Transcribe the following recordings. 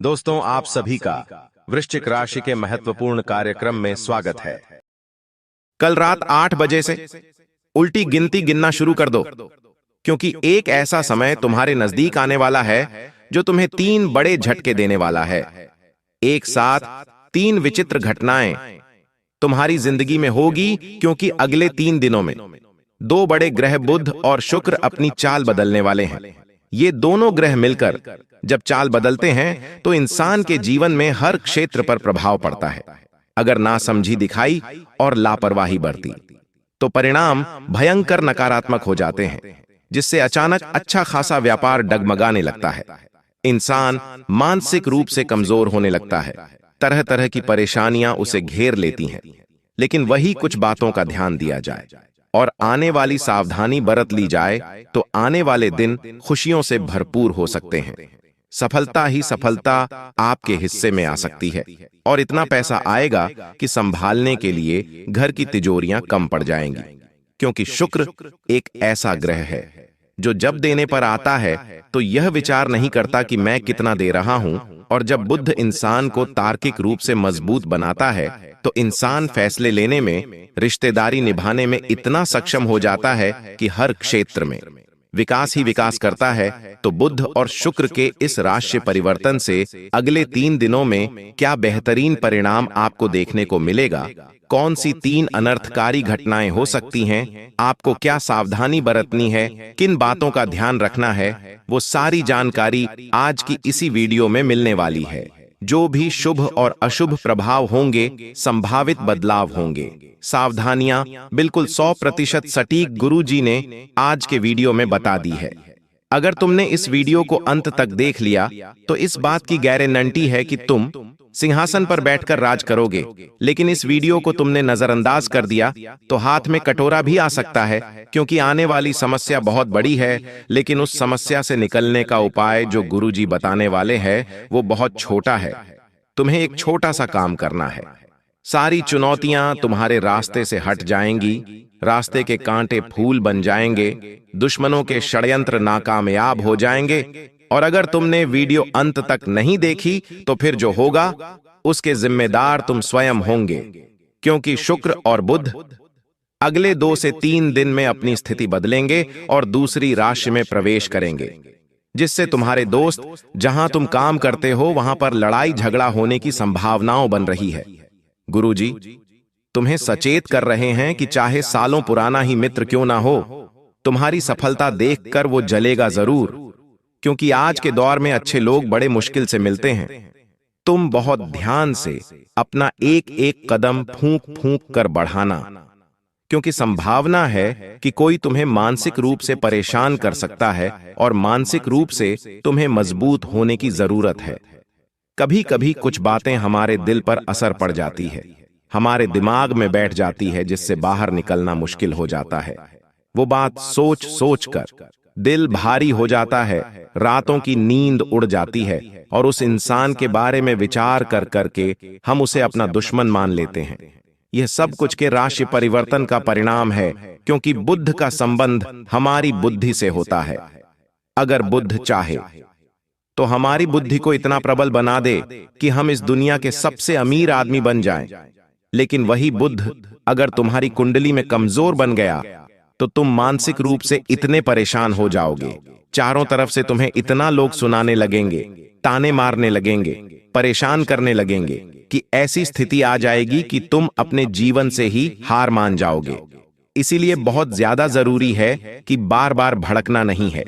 दोस्तों, आप सभी का वृश्चिक राशि के महत्वपूर्ण कार्यक्रम में स्वागत है। कल रात 8 बजे से उल्टी गिनती गिनना शुरू कर दो, क्योंकि एक ऐसा समय तुम्हारे नजदीक आने वाला है जो तुम्हें 3 बड़े झटके देने वाला है। एक साथ 3 विचित्र घटनाएं तुम्हारी जिंदगी में होगी, क्योंकि अगले 3 दिनों में 2 बड़े ग्रह बुध और शुक्र अपनी चाल बदलने वाले हैं। ये दोनों ग्रह मिलकर जब चाल बदलते हैं तो इंसान के जीवन में हर क्षेत्र पर प्रभाव पड़ता है। अगर नासमझी दिखाई और लापरवाही बरती तो परिणाम भयंकर नकारात्मक हो जाते हैं, जिससे अचानक अच्छा खासा व्यापार डगमगाने लगता है। इंसान मानसिक रूप से कमजोर होने लगता है, तरह तरह की परेशानियां उसे घेर लेती हैं। लेकिन वही कुछ बातों का ध्यान दिया जाए और आने वाली सावधानी बरत ली जाए तो आने वाले दिन खुशियों से भरपूर हो सकते हैं। सफलता ही सफलता आपके हिस्से में आ सकती है और इतना पैसा आएगा कि संभालने के लिए घर की तिजोरियां कम पड़ जाएंगी, क्योंकि शुक्र एक ऐसा ग्रह है जो जब देने पर आता है तो यह विचार नहीं करता कि मैं कितना दे रहा हूं, और जब बुध इंसान को तार्किक रूप से मजबूत बनाता है तो इंसान फैसले लेने में, रिश्तेदारी निभाने में इतना सक्षम हो जाता है कि हर क्षेत्र में विकास ही विकास करता है। तो बुध और शुक्र के इस राशि परिवर्तन से अगले 3 दिनों में क्या बेहतरीन परिणाम आपको देखने को मिलेगा, कौन सी 3 अनर्थकारी घटनाएं हो सकती हैं, आपको क्या सावधानी बरतनी है, किन बातों का ध्यान रखना है, वो सारी जानकारी आज की इसी वीडियो में मिलने वाली है। जो भी शुभ और अशुभ प्रभाव होंगे, संभावित बदलाव होंगे, सावधानियां बिल्कुल 100% सटीक गुरुजी ने आज के वीडियो में बता दी है। अगर तुमने इस वीडियो को अंत तक देख लिया तो इस बात की गारंटी है कि तुम सिंहासन पर बैठकर राज करोगे। लेकिन इस वीडियो को तुमने नजरअंदाज कर दिया तो हाथ में कटोरा भी आ सकता है, क्योंकि आने वाली समस्या बहुत बड़ी है। लेकिन उस समस्या से निकलने का उपाय जो गुरुजी बताने वाले हैं वो बहुत छोटा है। तुम्हें एक छोटा सा काम करना है, सारी चुनौतियां तुम्हारे रास्ते से हट जाएंगी, रास्ते के कांटे फूल बन जाएंगे, दुश्मनों के षड्यंत्र नाकामयाब हो जाएंगे। और अगर तुमने वीडियो अंत तक नहीं देखी तो फिर जो होगा उसके जिम्मेदार तुम स्वयं होंगे, क्योंकि शुक्र और बुध अगले 2 से 3 दिन में अपनी स्थिति बदलेंगे और दूसरी राशि में प्रवेश करेंगे, जिससे तुम्हारे दोस्त जहां तुम काम करते हो वहां पर लड़ाई झगड़ा होने की संभावनाओं बन रही है। गुरुजी तुम्हें सचेत कर रहे हैं कि चाहे सालों पुराना ही मित्र क्यों ना हो, तुम्हारी सफलता देखकर वो जलेगा जरूर, क्योंकि आज के दौर में अच्छे लोग बड़े मुश्किल से मिलते हैं। तुम बहुत ध्यान से अपना एक एक कदम फूंक फूंक कर बढ़ाना, क्योंकि संभावना है कि कोई तुम्हें मानसिक रूप से परेशान कर सकता है और मानसिक रूप से तुम्हें मजबूत होने की जरूरत है। कभी कभी कुछ बातें हमारे दिल पर असर पड़ जाती है, हमारे दिमाग में बैठ जाती है, जिससे बाहर निकलना मुश्किल हो जाता है। वो बात सोच सोच कर दिल भारी हो जाता है, रातों की नींद उड़ जाती है और उस इंसान के बारे में विचार कर करके हम उसे अपना दुश्मन मान लेते हैं। यह सब कुछ के राशि परिवर्तन का परिणाम है, क्योंकि बुध का संबंध हमारी बुद्धि से होता है। अगर बुध चाहे तो हमारी बुद्धि को इतना प्रबल बना दे कि हम इस दुनिया के सबसे अमीर आदमी बन जाएं। लेकिन वही बुध अगर तुम्हारी कुंडली में कमजोर बन गया तो तुम मानसिक रूप से इतने परेशान हो जाओगे, चारों तरफ से तुम्हें इतना लोग सुनाने लगेंगे, ताने मारने लगेंगे, परेशान करने लगेंगे कि ऐसी स्थिति आ जाएगी कि तुम अपने जीवन से ही हार मान जाओगे। इसीलिए बहुत ज्यादा जरूरी है कि बार बार भड़कना नहीं है,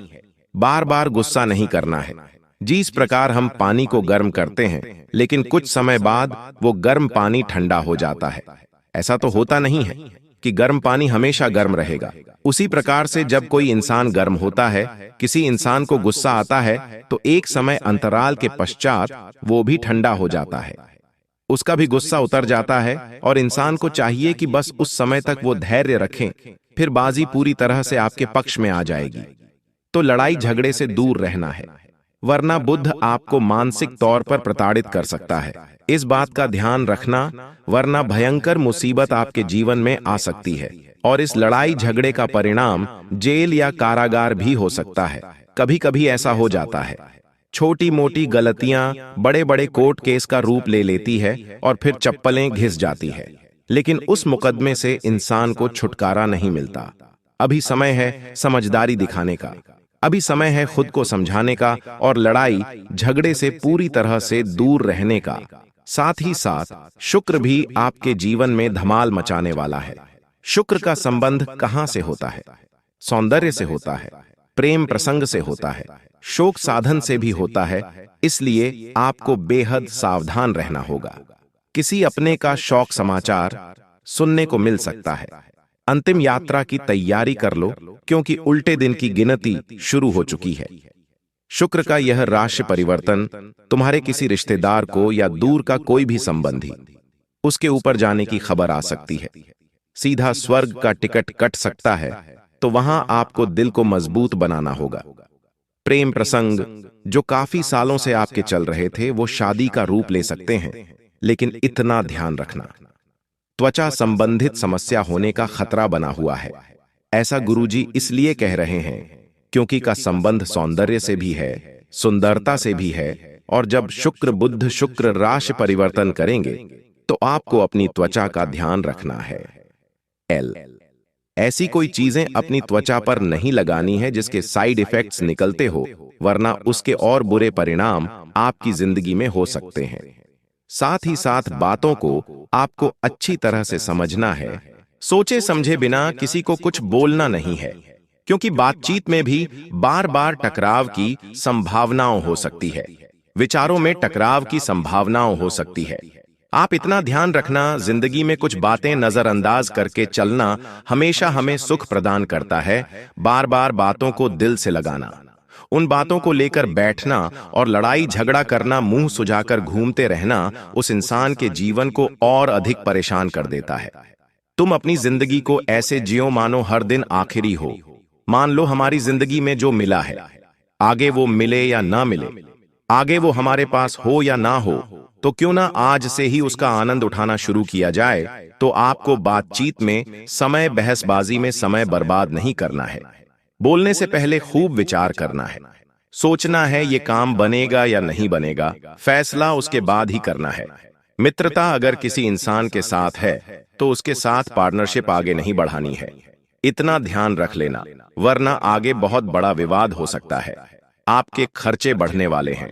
बार बार गुस्सा नहीं करना है। जिस प्रकार हम पानी को गर्म करते हैं, लेकिन कुछ समय बाद वो गर्म पानी ठंडा हो जाता है, ऐसा तो होता नहीं है कि गर्म पानी हमेशा गर्म रहेगा। उसी प्रकार से जब कोई इंसान गर्म होता है, किसी इंसान को गुस्सा आता है, तो एक समय अंतराल के पश्चात वो भी ठंडा हो जाता है, उसका भी गुस्सा उतर जाता है और इंसान को चाहिए कि बस उस समय तक वो धैर्य रखें, फिर बाजी पूरी तरह से आपके पक्ष में आ जाएगी। तो लड़ाई झगड़े से दूर रहना है, वरना बुध आपको मानसिक तौर पर प्रताड़ित कर सकता है। इस बात का ध्यान रखना, वरना भयंकर मुसीबत आपके जीवन में आ सकती है और इस लड़ाई झगड़े का परिणाम जेल या कारागार भी हो सकता है। कभी कभी ऐसा हो जाता है। छोटी मोटी गलतियां बड़े बड़े कोर्ट केस का रूप ले लेती है और फिर चप्पलें घिस जाती है, लेकिन उस मुकदमे से इंसान को छुटकारा नहीं मिलता। अभी समय है समझदारी दिखाने का, अभी समय है खुद को समझाने का और लड़ाई झगड़े से पूरी तरह से दूर रहने का। साथ ही साथ शुक्र भी आपके जीवन में धमाल मचाने वाला है। शुक्र का संबंध कहां से होता है? सौंदर्य से होता है, प्रेम प्रसंग से होता है, शोक साधन से भी होता है। इसलिए आपको बेहद सावधान रहना होगा। किसी अपने का शौक समाचार सुनने को मिल सकता है। अंतिम यात्रा की तैयारी कर लो, क्योंकि उल्टे दिन की गिनती शुरू हो चुकी है। शुक्र का यह राशि परिवर्तन तुम्हारे किसी रिश्तेदार को या दूर का कोई भी संबंधी, उसके ऊपर जाने की खबर आ सकती है। सीधा स्वर्ग का टिकट कट सकता है, तो वहां आपको दिल को मजबूत बनाना होगा। प्रेम प्रसंग जो काफी सालों से आपके चल रहे थे, वो शादी का रूप ले सकते हैं, लेकिन इतना ध्यान रखना, त्वचा संबंधित समस्या होने का खतरा बना हुआ है। ऐसा गुरुजी इसलिए कह रहे हैं क्योंकि का संबंध सौंदर्य से भी है, सुंदरता से भी है, और जब शुक्र बुध शुक्र राशि परिवर्तन करेंगे तो आपको अपनी त्वचा का ध्यान रखना है। ऐसी कोई चीजें अपनी त्वचा पर नहीं लगानी है जिसके साइड इफेक्ट्स निकलते हो, वरना उसके और बुरे परिणाम आपकी जिंदगी में हो सकते हैं। साथ ही साथ बातों को आपको अच्छी तरह से समझना है। सोचे समझे बिना किसी को कुछ बोलना नहीं है, क्योंकि बातचीत में भी बार बार टकराव की संभावनाओं हो सकती है, विचारों में टकराव की संभावनाओं हो सकती है। आप इतना ध्यान रखना, जिंदगी में कुछ बातें नजरअंदाज करके चलना हमेशा हमें सुख प्रदान करता है। बार बार बातों को दिल से लगाना, उन बातों को लेकर बैठना और लड़ाई झगड़ा करना, मुंह सुझाकर घूमते रहना उस इंसान के जीवन को और अधिक परेशान कर देता है। तुम अपनी जिंदगी को ऐसे जियो मानो हर दिन आखिरी हो। मान लो हमारी जिंदगी में जो मिला है, आगे वो मिले या ना मिले, आगे वो हमारे पास हो या ना हो, तो क्यों ना आज से ही उसका आनंद उठाना शुरू किया जाए। तो आपको बातचीत में समय, बहसबाजी में समय बर्बाद नहीं करना है। बोलने से पहले खूब विचार करना है, सोचना है ये काम बनेगा या नहीं बनेगा, फैसला उसके बाद ही करना है। मित्रता अगर किसी इंसान के साथ है तो उसके साथ पार्टनरशिप आगे नहीं बढ़ानी है, इतना ध्यान रख लेना, वरना आगे बहुत बड़ा विवाद हो सकता है। आपके खर्चे बढ़ने वाले हैं।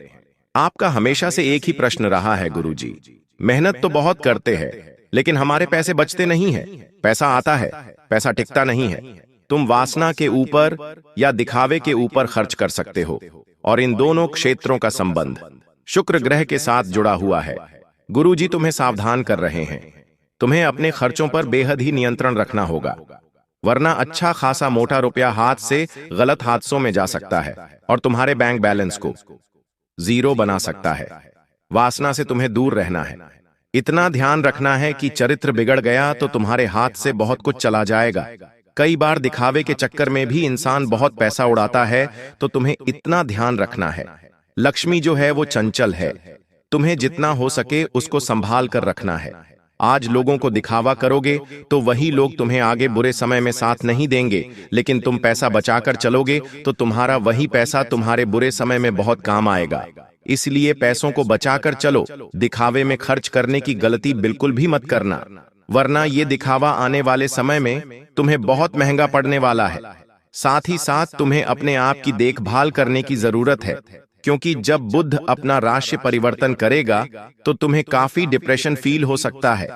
आपका हमेशा से एक ही प्रश्न रहा है, गुरुजी मेहनत तो बहुत करते हैं लेकिन हमारे पैसे बचते नहीं हैं। पैसा आता है, पैसा टिकता नहीं है। तुम वासना के ऊपर या दिखावे के ऊपर खर्च कर सकते हो, और इन दोनों क्षेत्रों का संबंध शुक्र ग्रह के साथ जुड़ा हुआ है। गुरुजी तुम्हें सावधान कर रहे हैं, तुम्हें अपने खर्चों पर बेहद ही नियंत्रण रखना होगा, वरना अच्छा खासा मोटा रुपया हाथ से गलत हादसों में जा सकता है और तुम्हारे बैंक बैलेंस को जीरो बना सकता है। वासना से तुम्हें दूर रहना है। इतना ध्यान रखना है कि चरित्र बिगड़ गया तो तुम्हारे हाथ से बहुत कुछ चला जाएगा। कई बार दिखावे के चक्कर में भी इंसान बहुत पैसा उड़ाता है, तो तुम्हें इतना ध्यान रखना है। लक्ष्मी जो है वो चंचल है, तुम्हें जितना हो सके उसको संभाल कर रखना है। आज लोगों को दिखावा करोगे तो वही लोग तुम्हें आगे बुरे समय में साथ नहीं देंगे, लेकिन तुम पैसा बचाकर चलोगे तो तुम्हारा वही पैसा तुम्हारे बुरे समय में बहुत काम आएगा। इसलिए पैसों को बचाकर चलो, दिखावे में खर्च करने की गलती बिल्कुल भी मत करना, वरना ये दिखावा आने वाले समय में तुम्हें बहुत महंगा पड़ने वाला है। साथ ही साथ तुम्हें अपने आप की देखभाल करने की जरूरत है, क्योंकि जब बुध अपना राशि परिवर्तन करेगा तो तुम्हें काफी डिप्रेशन फील हो सकता है।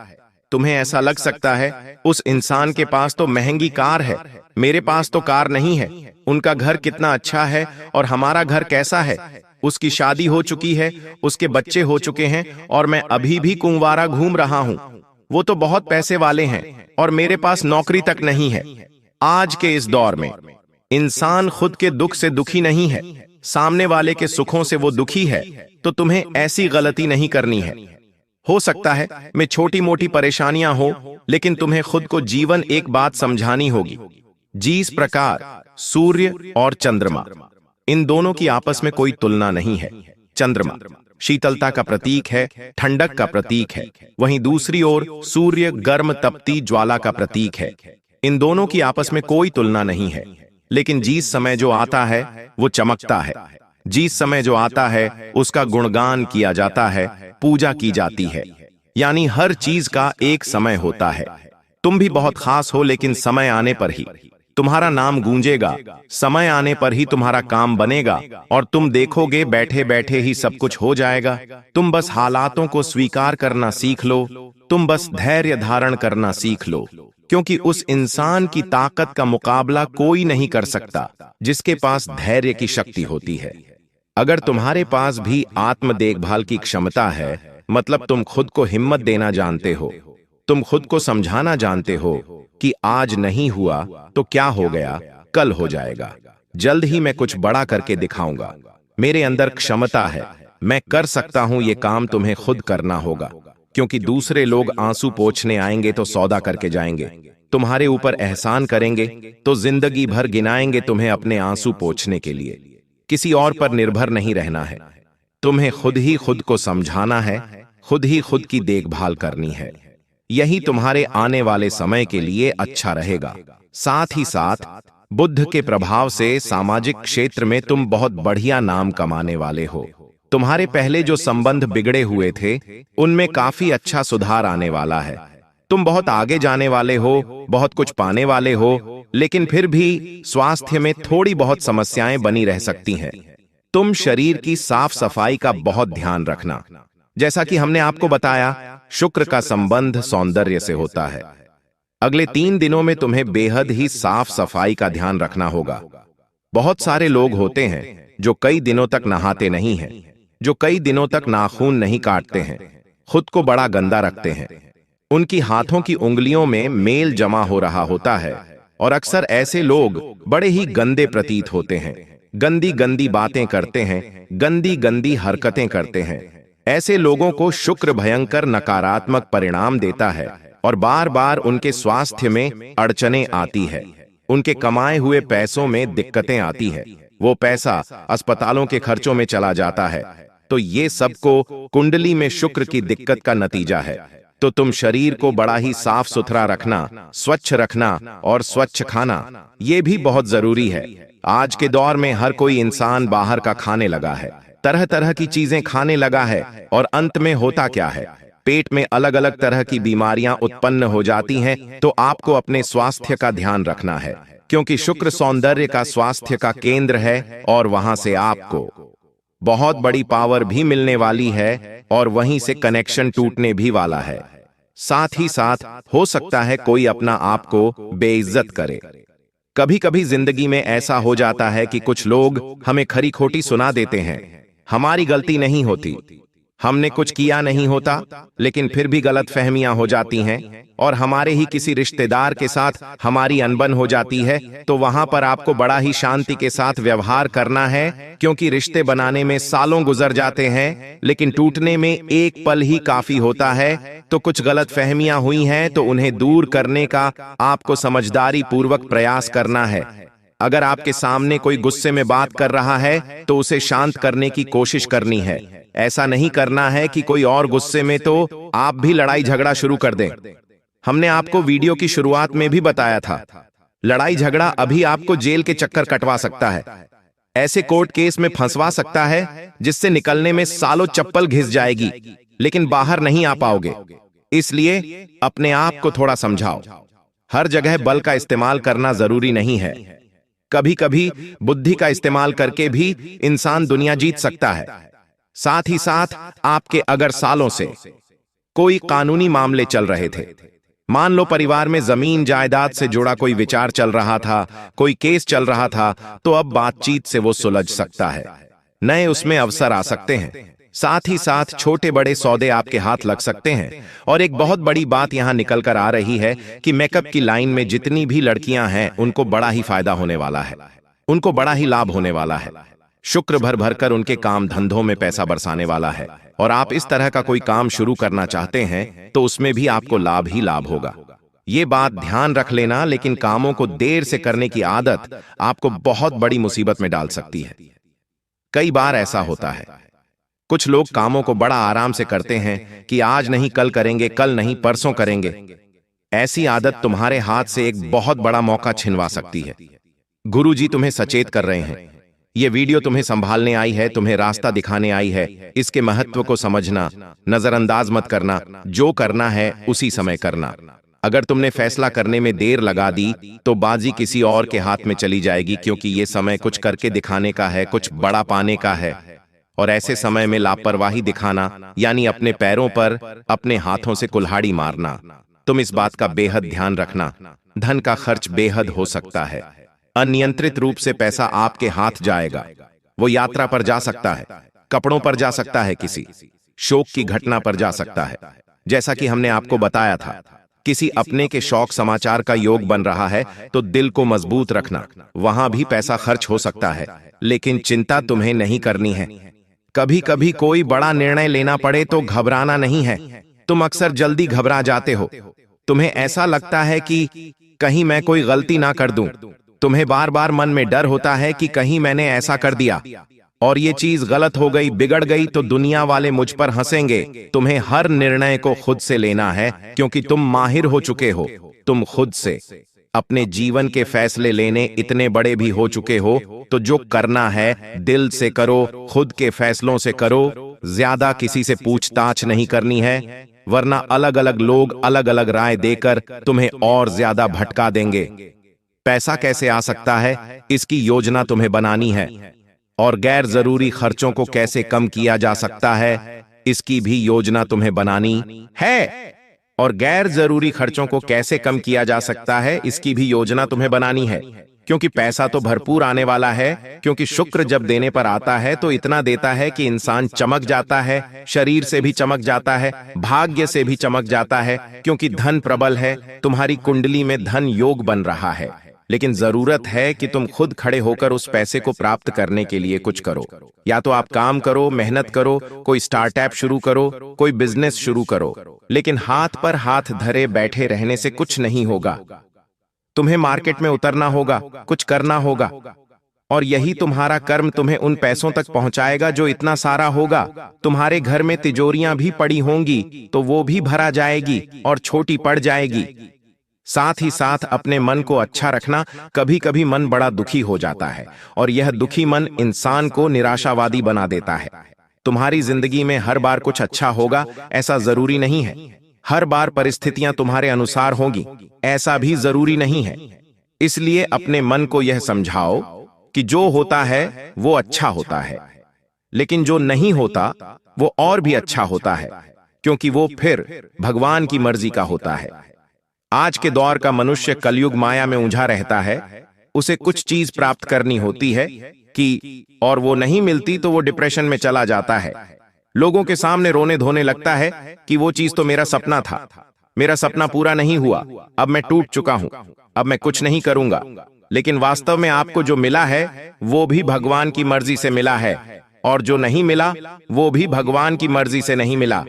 तुम्हें ऐसा लग सकता है उस इंसान के पास तो महंगी कार है, मेरे पास तो कार नहीं है। उनका घर कितना अच्छा है और हमारा घर कैसा है। उसकी शादी हो चुकी है, उसके बच्चे हो चुके हैं, और मैं अभी भी कुंवारा घूम रहा हूं। वो तो बहुत पैसे वाले हैं और मेरे पास नौकरी तक नहीं है। आज के इस दौर में इंसान खुद के दुख से दुखी नहीं है, सामने वाले के सुखों से वो दुखी है। तो तुम्हें ऐसी गलती नहीं करनी है। हो सकता है मैं छोटी मोटी परेशानियां हो, लेकिन तुम्हें खुद को जीवन एक बात समझानी होगी। जिस प्रकार सूर्य और चंद्रमा, इन दोनों की आपस में कोई तुलना नहीं है। चंद्रमा शीतलता का प्रतीक है, ठंडक का प्रतीक है, वहीं दूसरी ओर सूर्य गर्म तपती ज्वाला का प्रतीक है। इन दोनों की आपस में कोई तुलना नहीं है, लेकिन जिस समय जो आता है वो चमकता है। जिस समय जो आता है उसका गुणगान किया जाता है, पूजा की जाती है। यानी हर चीज का एक समय होता है। तुम भी बहुत खास हो, लेकिन समय आने पर ही तुम्हारा नाम गूंजेगा, समय आने पर ही तुम्हारा काम बनेगा और तुम देखोगे बैठे बैठे ही सब कुछ हो जाएगा। तुम बस हालातों को स्वीकार करना सीख लो, तुम बस धैर्य धारण करना सीख लो, क्योंकि उस इंसान की ताकत का मुकाबला कोई नहीं कर सकता जिसके पास धैर्य की शक्ति होती है। अगर तुम्हारे पास भी आत्म देखभाल की क्षमता है, मतलब तुम खुद को हिम्मत देना जानते हो, तुम खुद को समझाना जानते हो कि आज नहीं हुआ तो क्या हो गया, कल हो जाएगा, जल्द ही मैं कुछ बड़ा करके दिखाऊंगा, मेरे अंदर क्षमता है, मैं कर सकता हूं, ये काम तुम्हें खुद करना होगा, क्योंकि दूसरे लोग आंसू पोंछने आएंगे तो सौदा करके जाएंगे, तुम्हारे ऊपर एहसान करेंगे तो जिंदगी भर गिनाएंगे तुम्हें अपने आंसू पोंछने के लिए। किसी और पर निर्भर नहीं रहना है, तुम्हें खुद ही खुद को समझाना है, खुद ही खुद की देखभाल करनी है। यही तुम्हारे आने वाले समय के लिए अच्छा रहेगा। साथ ही साथ बुद्ध के प्रभाव से सामाजिक क्षेत्र में तुम बहुत बढ़िया नाम कमाने वाले हो। तुम्हारे पहले जो संबंध बिगड़े हुए थे उनमें काफी अच्छा सुधार आने वाला है। तुम बहुत आगे जाने वाले हो, बहुत कुछ पाने वाले हो, लेकिन फिर भी स्वास्थ्य में थोड़ी बहुत समस्याएं बनी रह सकती हैं। तुम शरीर की साफ सफाई का बहुत ध्यान रखना। जैसा कि हमने आपको बताया, शुक्र का संबंध सौंदर्य से होता है। अगले 3 दिनों में तुम्हें बेहद ही साफ सफाई का ध्यान रखना होगा। बहुत सारे लोग होते हैं जो कई दिनों तक नहाते नहीं हैं, जो कई दिनों तक नाखून नहीं काटते हैं, खुद को बड़ा गंदा रखते हैं, उनकी हाथों की उंगलियों में मेल जमा हो रहा होता है और अक्सर ऐसे लोग बड़े ही गंदे प्रतीत होते हैं, गंदी गंदी बातें करते हैं, गंदी गंदी हरकतें करते हैं। ऐसे लोगों को शुक्र भयंकर नकारात्मक परिणाम देता है और बार बार उनके स्वास्थ्य में अड़चनें आती है, उनके कमाए हुए पैसों में दिक्कतें आती है, वो पैसा अस्पतालों के खर्चों में चला जाता है। तो ये सबको कुंडली में शुक्र की दिक्कत का नतीजा है। तो तुम शरीर को बड़ा ही साफ सुथरा रखना, स्वच्छ रखना और स्वच्छ खाना, ये भी बहुत जरूरी है। आज के दौर में हर कोई इंसान बाहर का खाने लगा है, तरह तरह की चीजें खाने लगा है और अंत में होता क्या है, पेट में अलग अलग तरह की बीमारियां उत्पन्न हो जाती हैं। तो आपको अपने स्वास्थ्य का ध्यान रखना है, क्योंकि शुक्र सौंदर्य का स्वास्थ्य का केंद्र है और वहां से आपको बहुत बड़ी पावर भी मिलने वाली है और वहीं से कनेक्शन टूटने भी वाला है। साथ ही साथ हो सकता है कोई अपना आप को बेइज्जत करे। कभी कभी जिंदगी में ऐसा हो जाता है कि कुछ लोग हमें खरी खोटी सुना देते हैं। हमारी गलती नहीं होती, हमने कुछ किया नहीं होता, लेकिन फिर भी गलत फहमियां हो जाती हैं और हमारे ही किसी रिश्तेदार के साथ हमारी अनबन हो जाती है। तो वहां पर आपको बड़ा ही शांति के साथ व्यवहार करना है, क्योंकि रिश्ते बनाने में सालों गुजर जाते हैं, लेकिन टूटने में एक पल ही काफी होता है। तो कुछ गलत फहमियां हुई हैं तो उन्हें दूर करने का आपको समझदारी पूर्वक प्रयास करना है। अगर आपके सामने कोई गुस्से में बात कर रहा है तो उसे शांत करने की कोशिश करनी है। ऐसा नहीं करना है कि कोई और गुस्से में तो आप भी लड़ाई झगड़ा शुरू कर दें। हमने आपको वीडियो की शुरुआत में भी बताया था, लड़ाई झगड़ा अभी आपको जेल के चक्कर कटवा सकता है, ऐसे कोर्ट केस में फंसवा सकता है जिससे निकलने में सालों चप्पल घिस जाएगी, लेकिन बाहर नहीं आ पाओगे। इसलिए अपने आप को थोड़ा समझाओ। हर जगह बल का इस्तेमाल करना जरूरी नहीं है, कभी कभी बुद्धि का इस्तेमाल करके भी इंसान दुनिया जीत सकता है। साथ ही साथ आपके अगर सालों से कोई कानूनी मामले चल रहे थे, मान लो परिवार में जमीन जायदाद से जुड़ा कोई विचार चल रहा था, कोई केस चल रहा था, तो अब बातचीत से वो सुलझ सकता है, नए उसमें अवसर आ सकते हैं। साथ ही साथ छोटे बड़े सौदे आपके हाथ लग सकते हैं। और एक बहुत बड़ी बात यहां निकल कर आ रही है कि मेकअप की लाइन में जितनी भी लड़कियां हैं उनको बड़ा ही फायदा होने वाला है, उनको बड़ा ही लाभ होने वाला है। शुक्र भर भर कर उनके काम धंधों में पैसा बरसाने वाला है और आप इस तरह का कोई काम शुरू करना चाहते हैं तो उसमें भी आपको लाभ ही लाभ होगा। ये बात ध्यान रख लेना, लेकिन कामों को देर से करने की आदत आपको बहुत बड़ी मुसीबत में डाल सकती है। कई बार ऐसा होता है, कुछ लोग कामों को बड़ा आराम से करते हैं कि आज नहीं कल करेंगे, कल नहीं परसों करेंगे। ऐसी आदत तुम्हारे हाथ से एक बहुत बड़ा मौका छिनवा सकती है। गुरुजी तुम्हें सचेत कर रहे हैं, ये वीडियो तुम्हें संभालने आई है, तुम्हें रास्ता दिखाने आई है। इसके महत्व को समझना, नजरअंदाज मत करना, जो करना है उसी समय करना। अगर तुमने फैसला करने में देर लगा दी तो बाजी किसी और के हाथ में चली जाएगी, क्योंकि ये समय कुछ करके दिखाने का है, कुछ बड़ा पाने का है। और ऐसे समय में लापरवाही दिखाना यानी अपने पैरों पर अपने हाथों से कुल्हाड़ी मारना। तुम इस बात का बेहद ध्यान रखना, धन का खर्च बेहद हो सकता है। अनियंत्रित रूप से पैसा आपके हाथ जाएगा। वो यात्रा पर जा सकता है, कपड़ों पर जा सकता है, किसी शौक की घटना पर जा सकता है। जैसा कि हमने आपको बताया था, किसी अपने के शौक समाचार का योग बन रहा है तो दिल को मजबूत रखना, वहां भी पैसा खर्च हो सकता है। लेकिन चिंता तुम्हें नहीं करनी है। कभी कभी कोई बड़ा निर्णय लेना पड़े तो घबराना नहीं है। तुम अक्सर जल्दी घबरा जाते हो। तुम्हें ऐसा लगता है कि कहीं मैं कोई गलती ना कर दूं। तुम्हें बार बार मन में डर होता है कि कहीं मैंने ऐसा कर दिया और ये चीज गलत हो गई, बिगड़ गई तो दुनिया वाले मुझ पर हंसेंगे। तुम्हें हर निर्णय को खुद से लेना है, क्योंकि तुम माहिर हो चुके हो। तुम खुद से अपने जीवन के फैसले लेने इतने बड़े भी हो चुके हो, तो जो करना है दिल से करो, खुद के फैसलों से करो। ज्यादा किसी से पूछताछ नहीं करनी है, वरना अलग अलग लोग अलग अलग राय देकर तुम्हें और ज्यादा भटका देंगे। पैसा कैसे आ सकता है, इसकी योजना तुम्हें बनानी है। और गैर जरूरी खर्चों को कैसे कम किया जा सकता है, इसकी भी योजना तुम्हें बनानी है। और गैर जरूरी खर्चों को कैसे कम किया जा सकता है, इसकी भी योजना तुम्हें बनानी है। क्योंकि पैसा तो भरपूर आने वाला है, क्योंकि शुक्र जब देने पर आता है तो इतना देता है कि इंसान चमक जाता है, शरीर से भी चमक जाता है, भाग्य से भी चमक जाता है। क्योंकि धन प्रबल है, तुम्हारी कुंडली में धन योग बन रहा है। लेकिन जरूरत है कि तुम खुद खड़े होकर उस पैसे को प्राप्त करने के लिए कुछ करो। या तो आप काम करो, मेहनत करो, कोई स्टार्टअप शुरू करो, कोई बिजनेस शुरू करो। लेकिन हाथ पर हाथ धरे बैठे रहने से कुछ नहीं होगा। तुम्हें मार्केट में उतरना होगा, कुछ करना होगा। और यही तुम्हारा कर्म तुम्हें उन पैसों तक पहुंचाएगा जो इतना सारा होगा। तुम्हारे घर में तिजोरियां भी पड़ी होंगी तो वो भी भरा जाएगी और छोटी पड़ जाएगी। साथ ही साथ अपने मन को अच्छा रखना। कभी कभी मन बड़ा दुखी हो जाता है और यह दुखी मन इंसान को निराशावादी बना देता है। तुम्हारी जिंदगी में हर बार कुछ अच्छा होगा ऐसा जरूरी नहीं है। हर बार परिस्थितियां तुम्हारे अनुसार होंगी ऐसा भी जरूरी नहीं है। इसलिए अपने मन को यह समझाओ कि जो होता है वो अच्छा होता है, लेकिन जो नहीं होता वो और भी अच्छा होता है, क्योंकि वो फिर भगवान की मर्जी का होता है। आज के दौर का मनुष्य कलयुग माया में उलझा रहता है। उसे कुछ चीज प्राप्त करनी होती है और वो नहीं मिलती तो वो डिप्रेशन में चला जाता है। लोगों के सामने रोने धोने लगता है कि वो चीज तो मेरा सपना था, मेरा सपना पूरा नहीं हुआ, अब मैं टूट चुका हूं, अब मैं कुछ नहीं करूंगा। लेकिन वास्तव में आपको जो मिला है वो भी भगवान की मर्जी से मिला है, और जो नहीं मिला वो भी भगवान की मर्जी से नहीं मिला।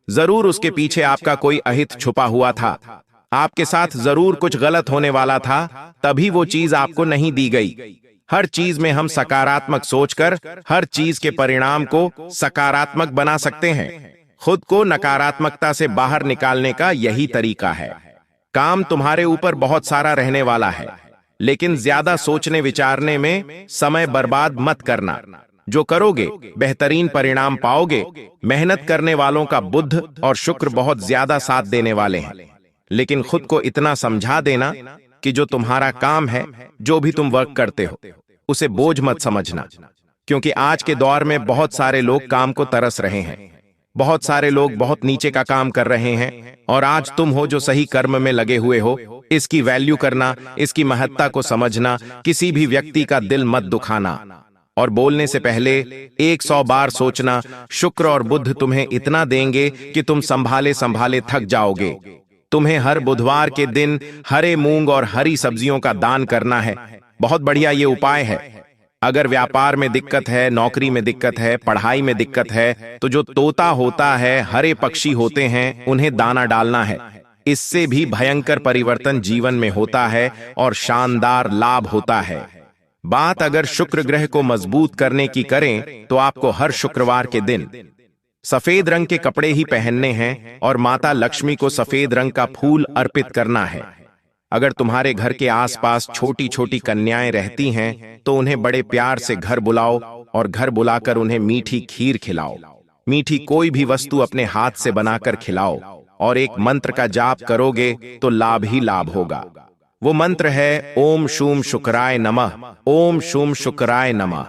जरूर उसके पीछे आपका कोई अहित छुपा हुआ था। आपके साथ जरूर कुछ गलत होने वाला था, तभी वो चीज आपको नहीं दी गई। हर चीज में हम सकारात्मक सोचकर हर चीज के परिणाम को सकारात्मक बना सकते हैं। खुद को नकारात्मकता से बाहर निकालने का यही तरीका है। काम तुम्हारे ऊपर बहुत सारा रहने वाला है, लेकिन ज्यादा सोचने विचारने में समय बर्बाद मत करना। जो करोगे बेहतरीन परिणाम पाओगे। मेहनत करने वालों का बुध और शुक्र बहुत ज्यादा साथ देने वाले हैं। लेकिन खुद को इतना समझा देना कि जो तुम्हारा काम है, जो भी तुम वर्क करते हो, उसे बोझ मत समझना। क्योंकि आज के दौर में बहुत सारे लोग काम को तरस रहे हैं। बहुत सारे लोग बहुत नीचे का काम कर रहे हैं, और आज तुम हो जो सही कर्म में लगे हुए हो। इसकी वैल्यू करना, इसकी महत्ता को समझना, किसी भी व्यक्ति का दिल मत दुखाना, और बोलने से पहले 100 बार सोचना। शुक्र और बुध तुम्हें इतना देंगे कि तुम संभाले संभाले थक जाओगे। तुम्हें हर बुधवार के दिन हरे मूंग और हरी सब्जियों का दान करना है। बहुत बढ़िया ये उपाय है। अगर व्यापार में दिक्कत है, नौकरी में दिक्कत है, पढ़ाई में दिक्कत है, तो जो तोता होता है, हरे पक्षी होते हैं, उन्हें दाना डालना है। इससे भी भयंकर परिवर्तन जीवन में होता है और शानदार लाभ होता है। बात अगर शुक्र ग्रह को मजबूत करने की करें तो आपको हर शुक्रवार के दिन सफेद रंग के कपड़े ही पहनने हैं और माता लक्ष्मी को सफेद रंग का फूल अर्पित करना है। अगर तुम्हारे घर के आसपास छोटी छोटी कन्याएं रहती हैं तो उन्हें बड़े प्यार से घर बुलाओ और घर बुलाकर उन्हें मीठी खीर खिलाओ। मीठी कोई भी वस्तु अपने हाथ से बनाकर खिलाओ और एक मंत्र का जाप करोगे तो लाभ ही लाभ होगा। वो मंत्र है ओम शूम शुक्राय नमः, ओम शूम शुक्राय नमः।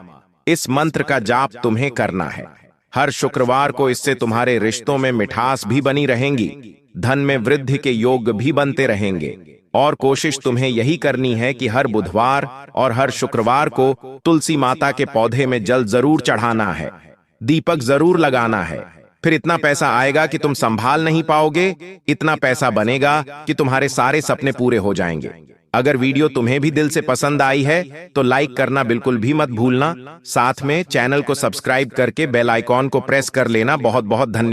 इस मंत्र का जाप तुम्हें करना है हर शुक्रवार को। इससे तुम्हारे रिश्तों में मिठास भी बनी रहेंगी, धन में वृद्धि के योग भी बनते रहेंगे। और कोशिश तुम्हें यही करनी है कि हर बुधवार और हर शुक्रवार को तुलसी माता के पौधे में जल जरूर चढ़ाना है, दीपक जरूर लगाना है। फिर इतना पैसा आएगा कि तुम संभाल नहीं पाओगे, इतना पैसा बनेगा कि तुम्हारे सारे सपने पूरे हो जाएंगे। अगर वीडियो तुम्हें भी दिल से पसंद आई है तो लाइक करना बिल्कुल भी मत भूलना। साथ में चैनल को सब्सक्राइब करके बेल आइकॉन को प्रेस कर लेना। बहुत बहुत धन्यवाद।